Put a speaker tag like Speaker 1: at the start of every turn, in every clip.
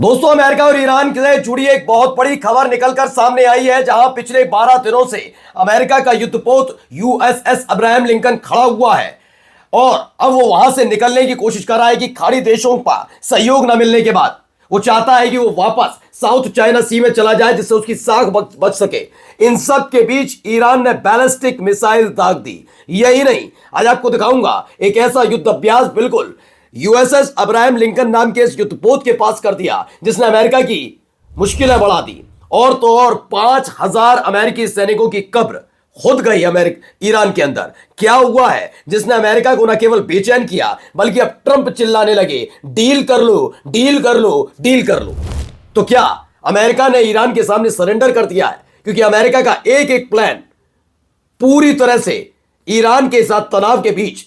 Speaker 1: दोस्तों, अमेरिका और ईरान से जुड़ी एक बहुत बड़ी खबर निकलकर सामने आई है, जहां पिछले 12 दिनों से अमेरिका का युद्धपोत यूएसएस अब्राहम लिंकन खड़ा हुआ है और अब वो वहां से निकलने की कोशिश कर रहा है कि खाड़ी देशों का सहयोग न मिलने के बाद वो चाहता है कि वो वापस साउथ चाइना सी में चला जाए, जिससे उसकी साख बच सके। इन सब के बीच ईरान ने बैलिस्टिक मिसाइल दाग दी। यही नहीं, आज आपको दिखाऊंगा एक ऐसा युद्ध अभ्यास बिल्कुल यूएसएस अब्राहम लिंकन नाम के इस युद्धपोत के पास कर दिया, जिसने अमेरिका की मुश्किलें बढ़ा दी। और तो और 5,000 अमेरिकी सैनिकों की कब्र खुद गई ईरान के अंदर। क्या हुआ है जिसने अमेरिका को न केवल बेचैन किया, बल्कि अब ट्रंप चिल्लाने लगे, डील कर लो, डील कर लो, डील कर लो। तो क्या अमेरिका ने ईरान के सामने सरेंडर कर दिया है? क्योंकि अमेरिका का एक एक प्लान पूरी तरह से ईरान के साथ तनाव के बीच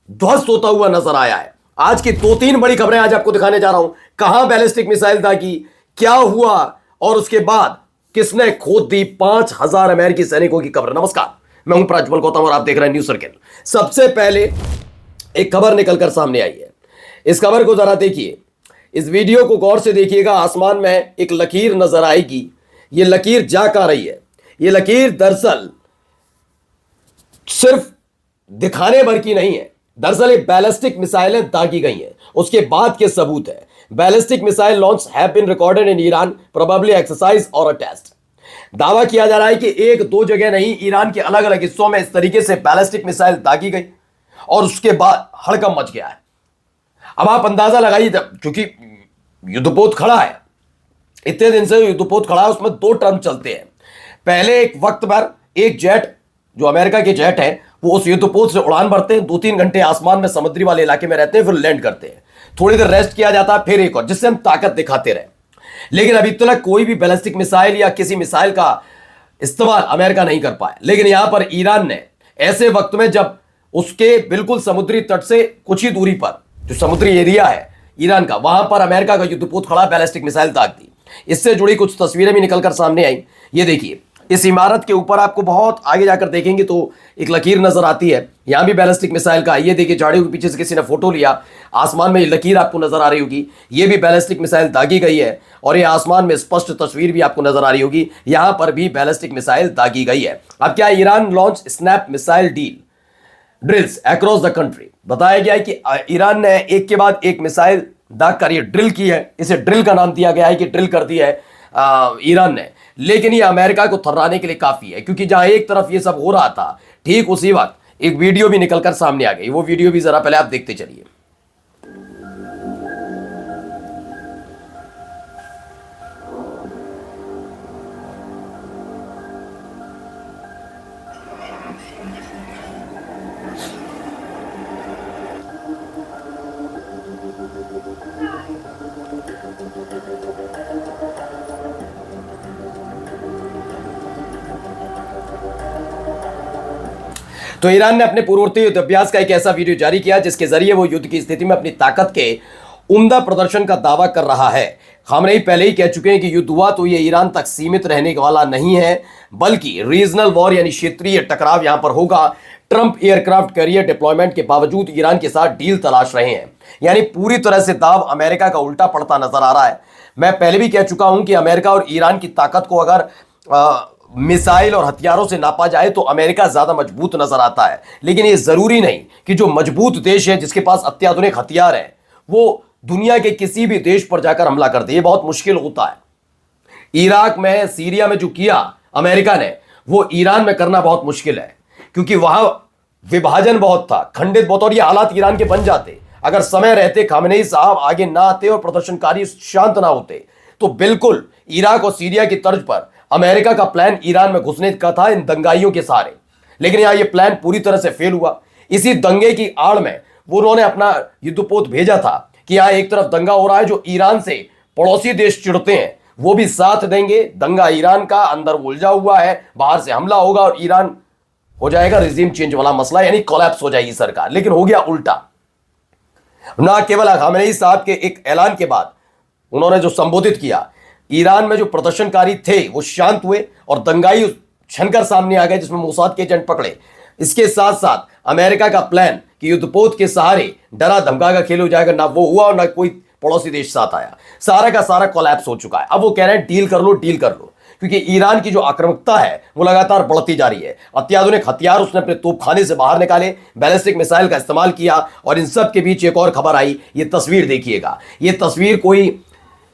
Speaker 1: ध्वस्त होता हुआ नजर आया है। आज की 2-3 बड़ी खबरें आज आपको दिखाने जा रहा हूं। कहां बैलिस्टिक मिसाइल दागी, क्या हुआ और उसके बाद किसने खोद दी 5,000 अमेरिकी सैनिकों की कब्र। नमस्कार, मैं हूं प्रज्वल गौतम और आप देख रहे हैं न्यूज सर्किल। सबसे पहले एक खबर निकलकर सामने आई है। इस खबर को जरा देखिए, इस वीडियो को गौर से देखिएगा। आसमान में एक लकीर नजर आएगी। यह लकीर जा कहां रही है? यह लकीर दरअसल सिर्फ दिखाने भर की नहीं है, दरअसल ये बैलिस्टिक मिसाइलें दागी गई हैं। उसके बाद के सबूत है। Ballistic missile launch have been recorded in Iran, probably exercise और अ टेस्ट। दावा किया जा रहा है कि एक दो जगह नहीं, ईरान के अलग अलग हिस्सों में इस तरीके से बैलिस्टिक मिसाइल दागी गई और उसके बाद हड़कंप मच गया है। अब आप अंदाजा लगाइए, क्योंकि युद्धपोत खड़ा है, इतने दिन से युद्धपोत खड़ा है, उसमें 2 टर्म चलते हैं। पहले एक वक्त पर एक जेट, जो अमेरिका के जेट है, वो उस युद्धपोत से उड़ान भरते हैं, 2-3 घंटे आसमान में समुद्री वाले इलाके में रहते हैं, फिर लैंड करते हैं, थोड़ी देर रेस्ट किया जाता है, फिर एक और, जिससे हम ताकत दिखाते रहे। लेकिन अभी तक कोई भी बैलिस्टिक मिसाइल या किसी मिसाइल का इस्तेमाल अमेरिका नहीं कर पाया। लेकिन यहां पर ईरान ने ऐसे वक्त में, जब उसके बिल्कुल समुद्री तट से कुछ ही दूरी पर जो समुद्री एरिया है ईरान का, वहां पर अमेरिका का युद्धपोत खड़ा बैलिस्टिक मिसाइल दाग दी। इससे जुड़ी कुछ तस्वीरें भी निकलकर सामने आई। ये देखिए, इस इमारत के ऊपर आपको बहुत आगे जाकर देखेंगे तो एक लकीर नजर आती है। यहां भी बैलिस्टिक मिसाइल का, ये देखिए झाड़ियों के पीछे से किसी ने फोटो लिया, आसमान में ये लकीर आपको नजर आ रही होगी। ये भी बैलिस्टिक मिसाइल दागी गई है और ये आसमान में स्पष्ट तस्वीर भी आपको नजर आ रही होगी। यहां पर भी बैलिस्टिक मिसाइल दागी गई है। अब क्या, Iran launch snap missile drills across the country. बताया गया है कि ईरान ने एक के बाद एक मिसाइल दाग कर ये ड्रिल की है। इसे ड्रिल का नाम दिया गया है कि ड्रिल कर दिया है ईरान ने। लेकिन ये अमेरिका को थर्राने के लिए काफी है, क्योंकि जहां एक तरफ ये सब हो रहा था, ठीक उसी वक्त एक वीडियो भी निकलकर सामने आ गई। वो वीडियो भी जरा पहले आप देखते चलिए। तो ईरान ने अपने पूर्ववर्ती युद्ध अभ्यास का एक ऐसा वीडियो जारी किया जिसके जरिए वो युद्ध की स्थिति में अपनी ताकत के उम्दा प्रदर्शन का दावा कर रहा है। खामनेई पहले ही कह चुके हैं कि युद्ध हुआ तो ये ईरान तक सीमित रहने वाला नहीं है, बल्कि रीजनल वॉर यानी क्षेत्रीय टकराव यहां पर होगा। ट्रंप एयरक्राफ्ट कैरियर डिप्लॉयमेंट के बावजूद ईरान के साथ डील तलाश रहे हैं, यानी पूरी तरह से दाव अमेरिका का उल्टा पड़ता नजर आ रहा है। मैं पहले भी कह चुका हूं कि अमेरिका और ईरान की ताकत को अगर मिसाइल और हथियारों से नापा जाए तो अमेरिका ज्यादा मजबूत नजर आता है। लेकिन ये जरूरी नहीं कि जो मजबूत देश है, जिसके पास अत्याधुनिक हथियार है, वो दुनिया के किसी भी देश पर जाकर हमला कर दे। ये बहुत मुश्किल होता है। इराक में, सीरिया में जो किया अमेरिका ने, वो ईरान में करना बहुत मुश्किल है, क्योंकि वहां विभाजन बहुत था, खंडित बहुत, और ये हालात ईरान के बन जाते अगर समय रहते खामनेई साहब आगे ना आते और प्रदर्शनकारी शांत ना होते। तो बिल्कुल इराक और सीरिया की तर्ज पर अमेरिका का प्लान ईरान में घुसने का था, इन दंगाइयों के सहारे। लेकिन यहां यह प्लान पूरी तरह से फेल हुआ। इसी दंगे की आड़ में वो उन्होंने अपना युद्धपोत भेजा था कि यहां एक तरफ दंगा हो रहा है, जो ईरान से पड़ोसी देश चिढ़ते हैं, वो भी साथ देंगे। दंगा ईरान का अंदर उलझा हुआ है, बाहर से हमला होगा और ईरान हो जाएगा रिजीम चेंज वाला मसला, यानी कोलैप्स हो जाएगी सरकार। लेकिन हो गया उल्टा। ना केवल खामेनेई साहब के एक ऐलान के बाद उन्होंने जो संबोधित किया, ईरान में जो प्रदर्शनकारी थे वो शांत हुए और दंगाई छनकर सामने आ गए, जिसमें मोसाद के एजेंट पकड़े। इसके साथ साथ अमेरिका का प्लान कि युद्धपोत के सहारे डरा धमका का खेल हो जाएगा, ना वो हुआ और ना कोई पड़ोसी देश साथ आया, सारा का सारा कोलैप्स हो चुका है। अब वो कह रहे हैं डील कर लो, डील कर लो, क्योंकि ईरान की जो आक्रामकता है वो लगातार बढ़ती जा रही है। अत्याधुनिक हथियार उसने अपने तोपखाने से बाहर निकाले, बैलिस्टिक मिसाइल का इस्तेमाल किया, और इन सब के बीच एक और खबर आई। ये तस्वीर देखिएगा, ये तस्वीर कोई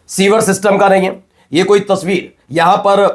Speaker 1: सीवर सिस्टम का नहीं है, ये कोई तस्वीर यहां पर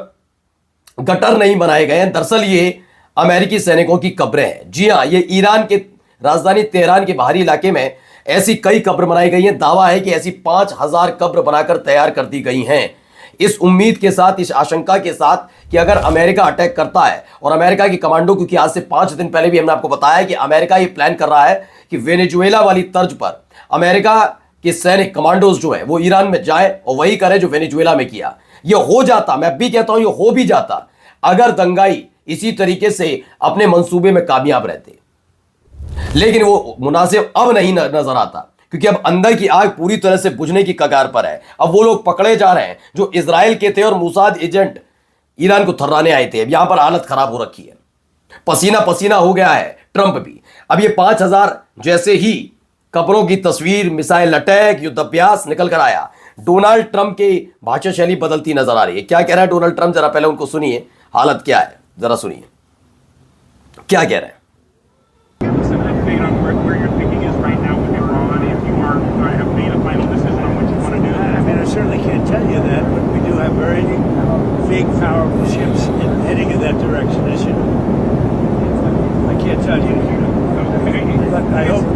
Speaker 1: गटर नहीं बनाए गए हैं। दरअसल ये अमेरिकी सैनिकों की कब्रें हैं। जी हां, ये ईरान के राजधानी तेहरान के बाहरी इलाके में ऐसी कई कब्र बनाई गई हैं। दावा है कि ऐसी 5000 कब्र बनाकर तैयार कर दी गई हैं, इस उम्मीद के साथ, इस आशंका के साथ कि अगर अमेरिका अटैक करता है, और अमेरिका की कमांडो, क्योंकि आज से 5 दिन पहले भी हमने आपको बताया कि अमेरिका ये प्लान कर रहा है कि वेनेजुएला वाली तर्ज पर अमेरिका के सैनिक कमांडोज जो है वो ईरान में जाए और वही करे जो वेनेजुएला में किया। ये हो जाता, मैं भी कहता हूं ये हो भी जाता, अगर दंगाई इसी तरीके से अपने मंसूबे में कामयाब रहते। लेकिन वो मुनासिब अब नहीं नजर आता, क्योंकि अब अंदर की आग पूरी तरह से बुझने की कगार पर है। अब वो लोग पकड़े जा रहे हैं जो इजराइल के थे और मोसाद एजेंट ईरान को थर्राने आए थे। अब यहां पर हालत खराब हो रखी है, पसीना पसीना हो गया है ट्रंप भी। अब ये 5000 जैसे ही कब्रों की तस्वीर, मिसाइल अटैक, युद्धाभ्यास निकल कर आया। डोनाल्ड ट्रंप की भाषा शैली बदलती नजर आ रही है। क्या कह रहा है डोनाल्ड ट्रंप, जरा पहले उनको सुनिए, हालत क्या है जरा सुनिए, क्या कह रहे हैं।
Speaker 2: certainly can't tell you that, but we do have very big, powerful ships heading in that direction, as you know. I can't tell you, but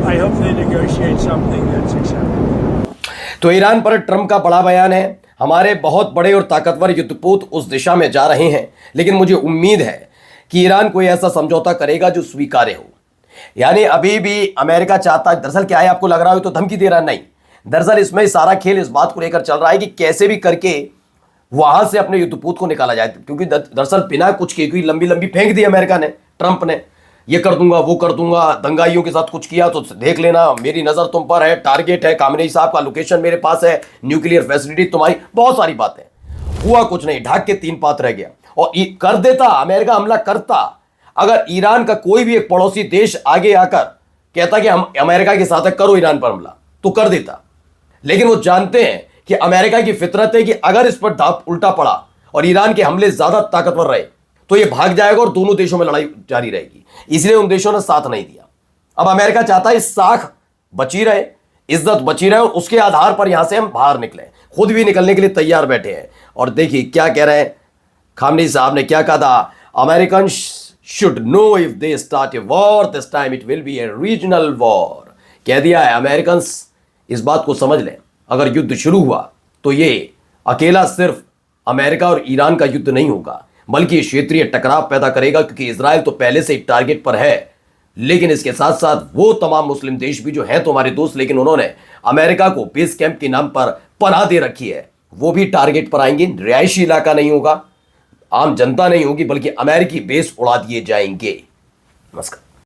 Speaker 2: I hope they negotiate something that's acceptable.
Speaker 1: तो Iran पर Trump का बड़ा बयान है, हमारे बहुत बड़े और ताकतवर युद्धपोत उस दिशा में जा रहे हैं, लेकिन मुझे उम्मीद है कि ईरान कोई ऐसा समझौता करेगा जो स्वीकार्य हो। यानी अभी भी अमेरिका चाहता है, दरअसल क्या है, आपको लग रहा हो तो धमकी दे रहा, नहीं, दरअसल इसमें सारा खेल इस बात को लेकर चल रहा है कि कैसे भी करके वहां से अपने युद्धपोत को निकाला जाए। क्योंकि दरअसल बिना कुछ किए, क्योंकि लंबी लंबी फेंक दी अमेरिका ने, ट्रंप ने, ये कर दूंगा वो कर दूंगा, दंगाइयों के साथ कुछ किया तो देख लेना, मेरी नजर तुम पर है, टारगेट है खामेनेई साहब का, लोकेशन मेरे पास है, न्यूक्लियर फैसिलिटी तुम्हारी, बहुत सारी बातें। हुआ कुछ नहीं, ढाक के 3 पात रह गया। और कर देता अमेरिका, हमला करता, अगर ईरान का कोई भी एक पड़ोसी देश आगे आकर कहता कि हम अमेरिका के साथ करो ईरान पर हमला, तो कर देता। लेकिन वो जानते हैं कि अमेरिका की फितरत है कि अगर इस पर दांव उल्टा पड़ा और ईरान के हमले ज्यादा ताकतवर रहे तो ये भाग जाएगा और दोनों देशों में लड़ाई जारी रहेगी। इसलिए उन देशों ने साथ नहीं दिया। अब अमेरिका चाहता है इस साख बची रहे, इज्जत बची रहे, और उसके आधार पर यहां से हम बाहर निकले। खुद भी निकलने के लिए तैयार बैठे हैं। और देखिए क्या कह रहे हैं खामेनेई साहब ने, क्या कहा था, American should know if they start a war this time it will be A regional war. कह दिया है अमेरिकन इस बात को समझ लें, अगर युद्ध शुरू हुआ तो ये अकेला सिर्फ अमेरिका और ईरान का युद्ध नहीं होगा, बल्कि क्षेत्रीय टकराव पैदा करेगा। क्योंकि इजराइल तो पहले से ही टारगेट पर है, लेकिन इसके साथ साथ वो तमाम मुस्लिम देश भी जो हैं तो हमारे दोस्त, लेकिन उन्होंने अमेरिका को बेस कैंप के नाम पर पनाह दे रखी है, वो भी टारगेट पर आएंगे। रिहायशी इलाका नहीं होगा, आम जनता नहीं होगी, बल्कि अमेरिकी बेस उड़ा दिए जाएंगे। नमस्कार।